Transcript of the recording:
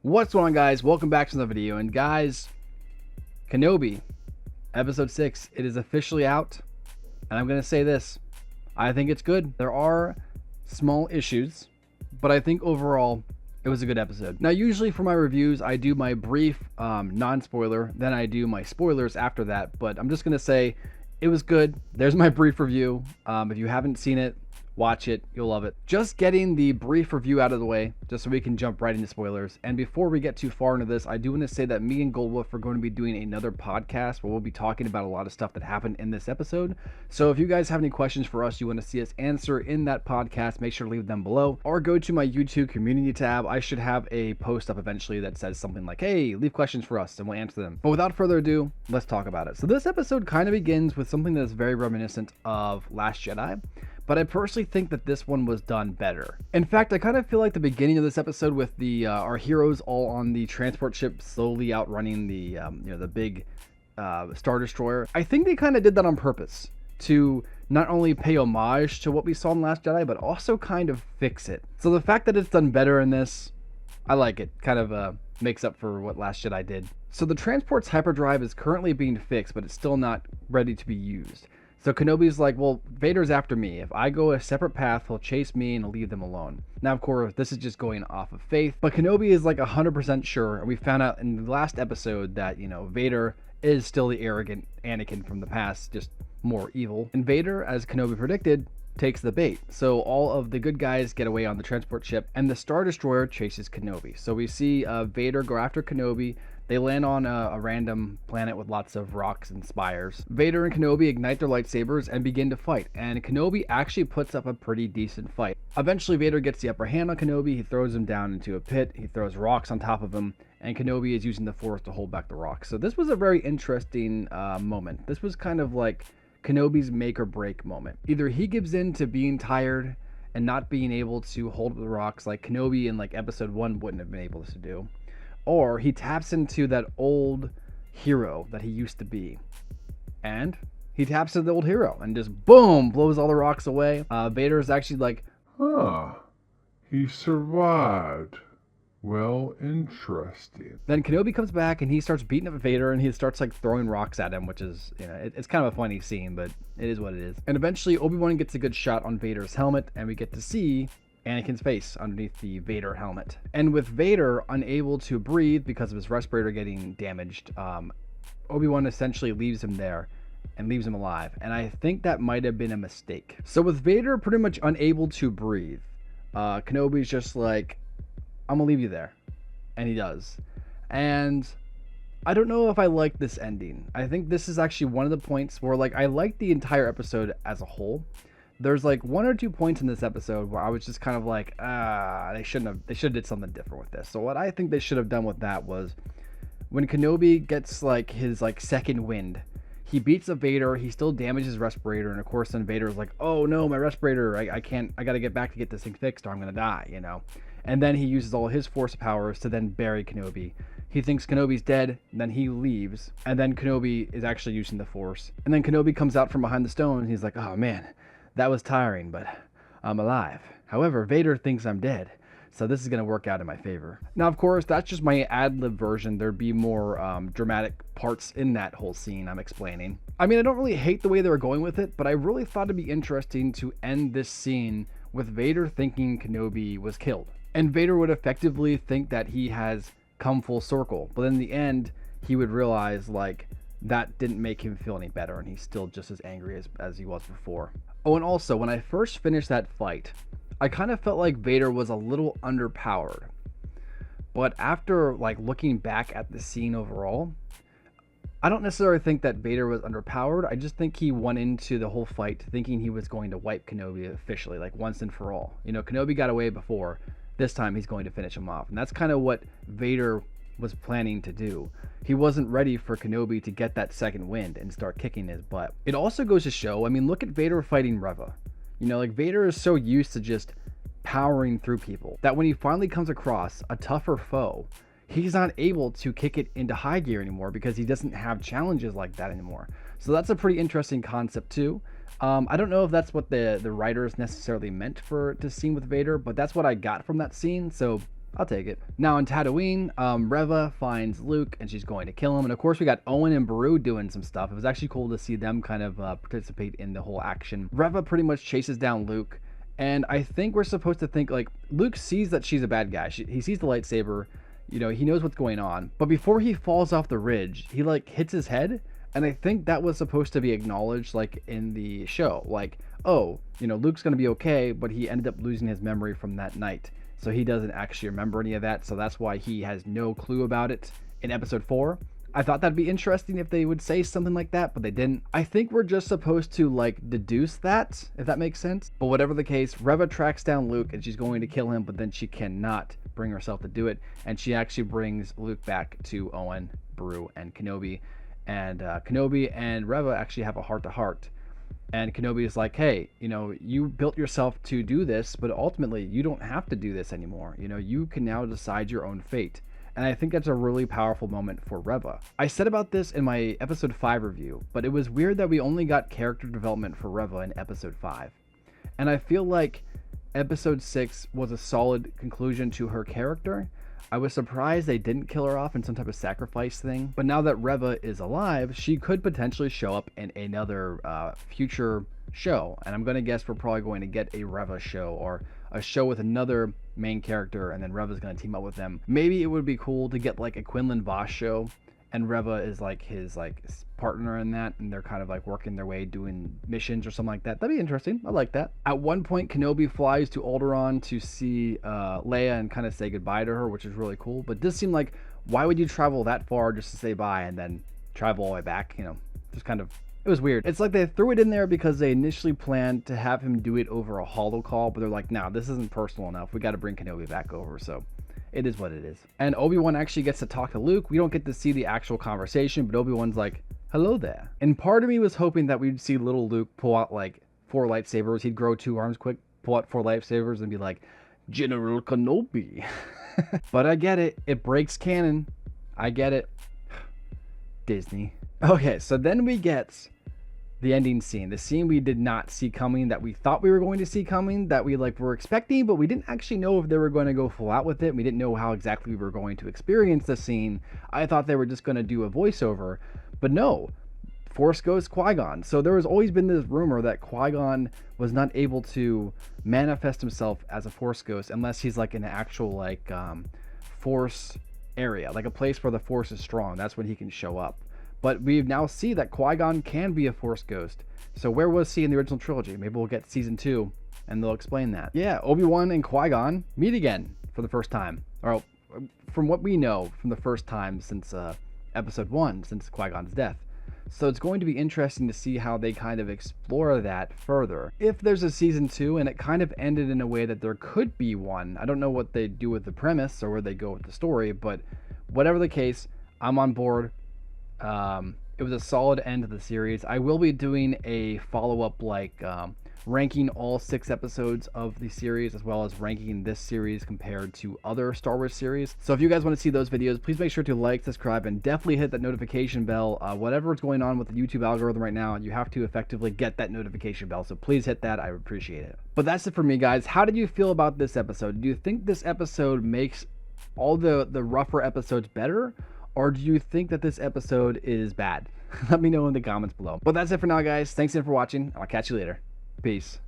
What's going on, guys? Welcome back to another video. And guys, Kenobi episode 6, it is officially out, and I'm gonna say this: I think it's good. There are small issues, but I think overall it was a good episode. Now, usually for my reviews I do my brief non-spoiler, then I do my spoilers after that, but I'm just gonna say it was good. There's my brief review. If you haven't seen it, watch it, you'll love it. Just getting the brief review out of the way, just so we can jump right into spoilers. And before we get too far into this, I do want to say that me and Goldwolf are going to be doing another podcast where we'll be talking about a lot of stuff that happened in this episode. So if you guys have any questions for us you want to see us answer in that podcast, make sure to leave them below, or go to my YouTube community tab. I should have a post up eventually that says something like, hey, leave questions for us and we'll answer them. But without further ado, let's talk about it. So this episode kind of begins with something that is very reminiscent of Last Jedi, but I personally think that this one was done better. In fact, I kind of feel like the beginning of this episode with the our heroes all on the transport ship slowly outrunning the the big Star Destroyer. I think they kind of did that on purpose to not only pay homage to what we saw in Last Jedi, but also kind of fix it. So the fact that it's done better in this, I like it. Kind of makes up for what Last Jedi did. So the transport's hyperdrive is currently being fixed, but it's still not ready to be used. So Kenobi's like, well, Vader's after me. If I go a separate path, he'll chase me and I'll leave them alone. Now, of course, this is just going off of faith, but Kenobi is like 100% sure, and we found out in the last episode that, Vader is still the arrogant Anakin from the past, just more evil. And Vader, as Kenobi predicted, takes the bait. So all of the good guys get away on the transport ship, and the Star Destroyer chases Kenobi. So we see Vader go after Kenobi. They land on a random planet with lots of rocks and spires. Vader and Kenobi ignite their lightsabers and begin to fight, and Kenobi actually puts up a pretty decent fight. Eventually, Vader gets the upper hand on Kenobi. He throws him down into a pit. He throws rocks on top of him, and Kenobi is using the Force to hold back the rocks. So this was a very interesting moment. This was kind of like Kenobi's make or break moment. Either he gives in to being tired and not being able to hold the rocks like Kenobi in like episode 1 wouldn't have been able to do, or he taps into that old hero that he used to be, and he taps into the old hero and just boom, blows all the rocks away. Vader is actually like, He survived. Well, interesting. then Kenobi comes back and he starts beating up Vader, and he starts like throwing rocks at him, which is, it's kind of a funny scene, but it is what it is. And eventually Obi-Wan gets a good shot on Vader's helmet, and we get to see Anakin's face underneath the Vader helmet. And with Vader unable to breathe because of his respirator getting damaged, Obi-Wan essentially leaves him there and leaves him alive. And I think that might have been a mistake. So with Vader pretty much unable to breathe, Kenobi's just like, I'm gonna leave you there. And he does. And I don't know if I like this ending. I think this is actually one of the points where, like, I like the entire episode as a whole. There's like 1 or 2 points in this episode where I was just kind of like, they should have did something different with this. So what I think they should have done with that was when Kenobi gets like his like second wind, he beats up Vader, he still damages his respirator, and of course then Vader's like, oh no, my respirator, I gotta get back to get this thing fixed or I'm gonna die, And then he uses all his Force powers to then bury Kenobi. He thinks Kenobi's dead, and then he leaves, and then Kenobi is actually using the Force. And then Kenobi comes out from behind the stone, and he's like, oh man, that was tiring, but I'm alive. However, Vader thinks I'm dead, so this is going to work out in my favor. Now, of course, that's just my ad-lib version. There'd be more dramatic parts in that whole scene I'm explaining. I mean, I don't really hate the way they were going with it, but I really thought it'd be interesting to end this scene with Vader thinking Kenobi was killed. And Vader would effectively think that he has come full circle, but in the end, he would realize, like, that didn't make him feel any better, and he's still just as angry as he was before. Oh, and also, when I first finished that fight, I kind of felt like Vader was a little underpowered. But after like looking back at the scene overall, I don't necessarily think that Vader was underpowered. I just think he went into the whole fight thinking he was going to wipe Kenobi officially, like once and for all. Kenobi got away before. This time he's going to finish him off. And that's kind of what Vader was planning to do. He wasn't ready for Kenobi to get that second wind and start kicking his butt. It also goes to show, I mean, look at Vader fighting Reva. Like Vader is so used to just powering through people that when he finally comes across a tougher foe, he's not able to kick it into high gear anymore because he doesn't have challenges like that anymore. So that's a pretty interesting concept too. I don't know if that's what the writers necessarily meant for to scene with Vader, but that's what I got from that scene. So I'll take it. Now on Tatooine, Reva finds Luke and she's going to kill him. And of course, we got Owen and Beru doing some stuff. It was actually cool to see them kind of participate in the whole action. Reva pretty much chases down Luke. And I think we're supposed to think like Luke sees that she's a bad guy. He sees the lightsaber. You know, he knows what's going on. But before he falls off the ridge, he like hits his head. And I think that was supposed to be acknowledged like in the show. Like, oh, you know, Luke's going to be okay, but he ended up losing his memory from that night. So he doesn't actually remember any of that. So that's why he has no clue about it in episode 4. I thought that'd be interesting if they would say something like that, but they didn't. I think we're just supposed to like deduce that, if that makes sense. But whatever the case, Reva tracks down Luke and she's going to kill him, but then she cannot bring herself to do it. And she actually brings Luke back to Owen, Beru, and Kenobi. And Kenobi and Reva actually have a heart-to-heart. And Kenobi is like, hey, you know, you built yourself to do this, but ultimately you don't have to do this anymore. You know, you can now decide your own fate. And I think that's a really powerful moment for Reva. I said about this in my episode 5 review, but it was weird that we only got character development for Reva in episode 5. And I feel like episode 6 was a solid conclusion to her character. I was surprised they didn't kill her off in some type of sacrifice thing. But now that Reva is alive, she could potentially show up in another future show. And I'm going to guess we're probably going to get a Reva show or a show with another main character, and then Reva's going to team up with them. Maybe it would be cool to get like a Quinlan Vos show, and Reva is like his partner in that, and they're kind of like working their way doing missions or something like that. That'd be interesting. I like that. At one point, Kenobi flies to Alderaan to see Leia and kind of say goodbye to her, which is really cool. But this seemed like, why would you travel that far just to say bye and then travel all the way back? You know, just kind of, it was weird. It's like they threw it in there because they initially planned to have him do it over a holo call, but they're like, nah, this isn't personal enough. We got to bring Kenobi back over. So it is what it is. And Obi-Wan actually gets to talk to Luke. We don't get to see the actual conversation, but Obi-Wan's like, hello there. And part of me was hoping that we'd see little Luke pull out like 4 lightsabers. He'd grow 2 arms quick, pull out 4 lightsabers and be like, General Kenobi. But I get it. It breaks canon. I get it. Disney. Okay, so then we get the ending scene, the scene we did not see coming, that we thought we were going to see coming, that we like were expecting, but we didn't actually know if they were going to go full out with it. We didn't know how exactly we were going to experience the scene. I thought they were just going to do a voiceover, but no, Force Ghost Qui-Gon. So there has always been this rumor that Qui-Gon was not able to manifest himself as a Force Ghost unless he's like in an actual like Force area, like a place where the Force is strong. That's when he can show up. But we now see that Qui-Gon can be a Force Ghost. So where was he in the original trilogy? Maybe we'll get season 2 and they'll explain that. Yeah, Obi-Wan and Qui-Gon meet again for the first time. Or from what we know, from the first time since episode 1, since Qui-Gon's death. So it's going to be interesting to see how they kind of explore that further. If there's a season 2, and it kind of ended in a way that there could be one. I don't know what they do with the premise or where they go with the story, but whatever the case, I'm on board. It was a solid end to the series. I will be doing a follow-up like ranking all 6 episodes of the series, as well as ranking this series compared to other Star Wars series. So if you guys want to see those videos, please make sure to like, subscribe, and definitely hit that notification bell. Whatever is going on with the YouTube algorithm right now, you have to effectively get that notification bell. So please hit that. I appreciate it. But that's it for me, guys. How did you feel about this episode? Do you think this episode makes all the rougher episodes better? Or do you think that this episode is bad? Let me know in the comments below. But that's it for now, guys. Thanks again for watching. I'll catch you later. Peace.